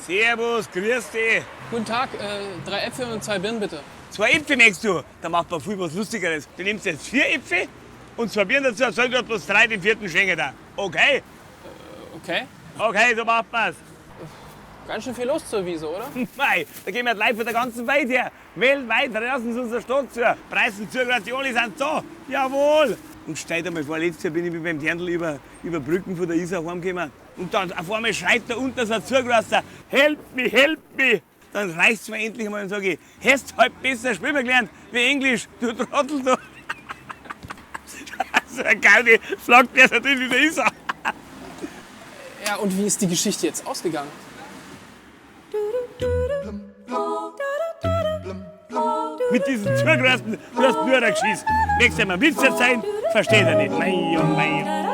Servus, grüß dich. Guten Tag, 3 Äpfel und 2 Birnen bitte. 2 Äpfel möchtest du? Da macht man viel was Lustigeres. Du nimmst jetzt 4 Äpfel und 2 Birnen dazu, soll du bloß 3 den 4. schenken da. Okay? Okay. Okay, so macht man's. Ganz schön viel los zur Wiese, oder? Mei, da gehen wir live von der ganzen Welt her. Weltweit lassen sie unsere Stadt zu. Preisen zu, gerade die alle sind da. Jawohl. Und stell dir mal vor, letztes Jahr bin ich mit meinem Dirndl über Brücken von der Isar heimgekommen. Und dann auf einmal schreit da unten so ein Zugrasser, help me, help me. Dann reicht's mir endlich mal und sage ich, hast halt besser schwimmen gelernt wie Englisch, du Trottel, du. So eine geile Flagge, der ist in der Isar. Ja, und wie ist die Geschichte jetzt ausgegangen? Mit diesen Zugrasten, du hast nur geschissen. Nächstes Mal Witz erzählen, versteht er nicht. Mei, oh mei.